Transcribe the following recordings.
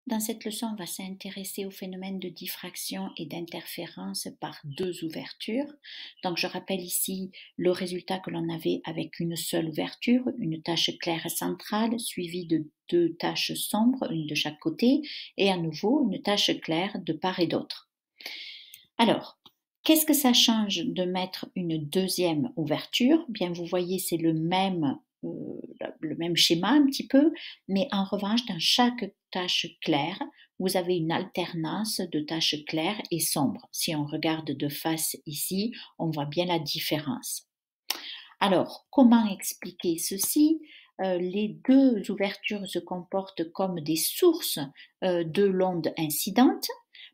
Dans cette leçon, on va s'intéresser au phénomène de diffraction et d'interférence par deux ouvertures. Donc, je rappelle ici le résultat que l'on avait avec une seule ouverture, une tache claire centrale suivie de deux taches sombres, une de chaque côté, et à nouveau une tache claire de part et d'autre. Alors, qu'est-ce que ça change de mettre une deuxième ouverture? Bien, vous voyez, c'est le même schéma un petit peu, mais en revanche, dans chaque tache claire, vous avez une alternance de taches claires et sombres. Si on regarde de face ici, on voit bien la différence. Alors, comment expliquer ceci? Les deux ouvertures se comportent comme des sources de l'onde incidente,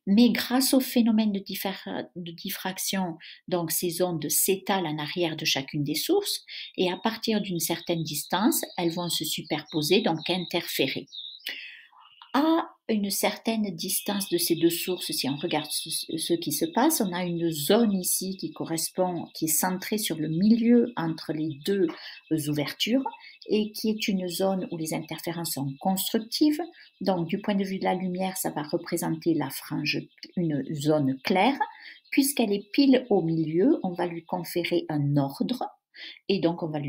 mais grâce au phénomène de diffraction, donc ces ondes s'étalent en arrière de chacune des sources, et à partir d'une certaine distance, elles vont se superposer, donc interférer. À une certaine distance de ces deux sources, si on regarde ce qui se passe, on a une zone ici qui est centrée sur le milieu entre les deux ouvertures et qui est une zone où les interférences sont constructives. Donc, du point de vue de la lumière, ça va représenter la frange, une zone claire. Puisqu'elle est pile au milieu, on va lui conférer un ordre. Et donc, on va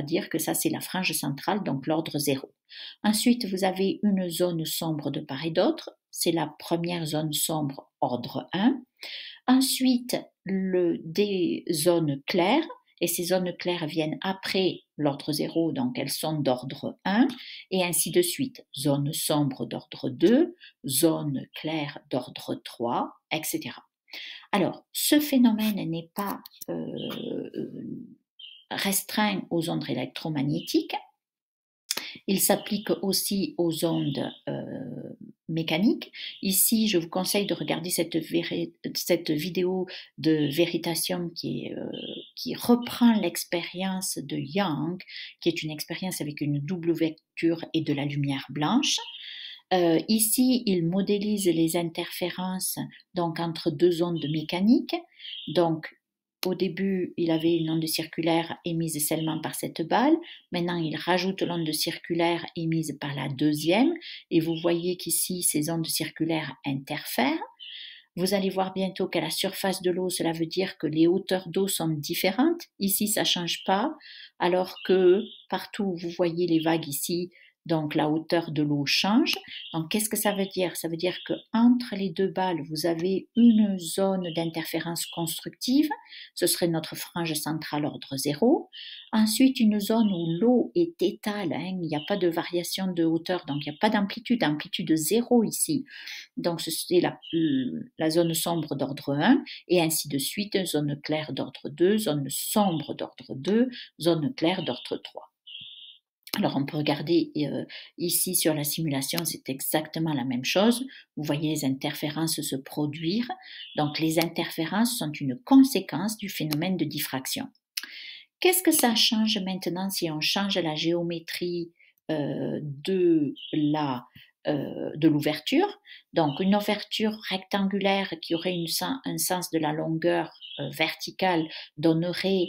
dire que ça, c'est la frange centrale, donc l'ordre 0. Ensuite, vous avez une zone sombre de part et d'autre. C'est la première zone sombre, ordre 1. Ensuite, des zones claires. Et ces zones claires viennent après l'ordre 0, donc elles sont d'ordre 1, et ainsi de suite. Zone sombre d'ordre 2, zone claire d'ordre 3, etc. Alors, ce phénomène n'est pas restreint aux ondes électromagnétiques. Il s'applique aussi aux ondes mécaniques. Ici, je vous conseille de regarder cette vidéo de Veritasium qui reprend l'expérience de Young, qui est une expérience avec une double ouverture et de la lumière blanche. Ici, il modélise les interférences donc entre deux ondes mécaniques. Donc, au début, il avait une onde circulaire émise seulement par cette balle. Maintenant, il rajoute l'onde circulaire émise par la deuxième. Et vous voyez qu'ici, ces ondes circulaires interfèrent. Vous allez voir bientôt qu'à la surface de l'eau, cela veut dire que les hauteurs d'eau sont différentes. Ici, ça ne change pas, alors que partout où vous voyez les vagues ici, donc la hauteur de l'eau change. Donc, qu'est-ce que ça veut dire? Ça veut dire qu'entre les deux balles, vous avez une zone d'interférence constructive. Ce serait notre frange centrale ordre 0. Ensuite, une zone où l'eau est étale. Il n'y a pas de variation de hauteur, donc il n'y a pas d'amplitude, amplitude 0 ici. Donc, c'est la zone sombre d'ordre 1, et ainsi de suite, zone claire d'ordre 2, zone sombre d'ordre 2, zone claire d'ordre 3. Alors, on peut regarder ici sur la simulation, c'est exactement la même chose. Vous voyez les interférences se produire. Donc, les interférences sont une conséquence du phénomène de diffraction. Qu'est-ce que ça change maintenant si on change la géométrie de l'ouverture? Donc, une ouverture rectangulaire qui aurait un sens de la longueur verticale donnerait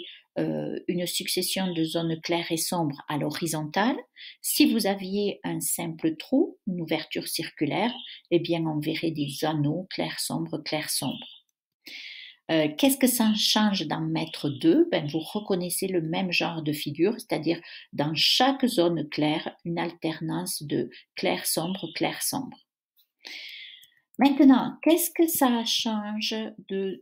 une succession de zones claires et sombres à l'horizontale. Si vous aviez un simple trou, une ouverture circulaire, eh bien, on verrait des anneaux clair-sombre, clair-sombre. Qu'est-ce que ça change d'en mettre deux? Vous reconnaissez le même genre de figure, c'est-à-dire dans chaque zone claire, une alternance de clair-sombre, clair-sombre. Maintenant, qu'est-ce que ça change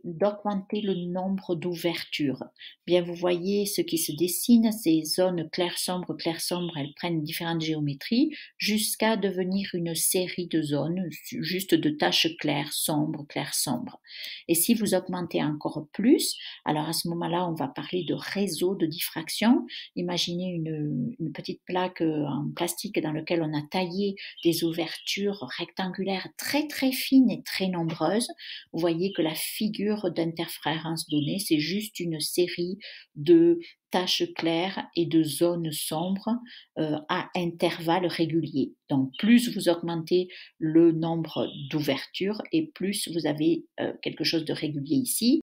d'augmenter le nombre d'ouvertures? Bien, vous voyez ce qui se dessine, ces zones clair-sombre, clair-sombre, elles prennent différentes géométries jusqu'à devenir une série de zones, juste de taches claires, sombres, clair-sombre. Et si vous augmentez encore plus, alors à ce moment-là, on va parler de réseau de diffraction. Imaginez une petite plaque en plastique dans laquelle on a taillé des ouvertures rectangulaires très très fines et très nombreuses. Vous voyez que la figure d'interférence donnée, c'est juste une série de taches claires et de zones sombres à intervalles réguliers. Donc plus vous augmentez le nombre d'ouvertures et plus vous avez quelque chose de régulier ici.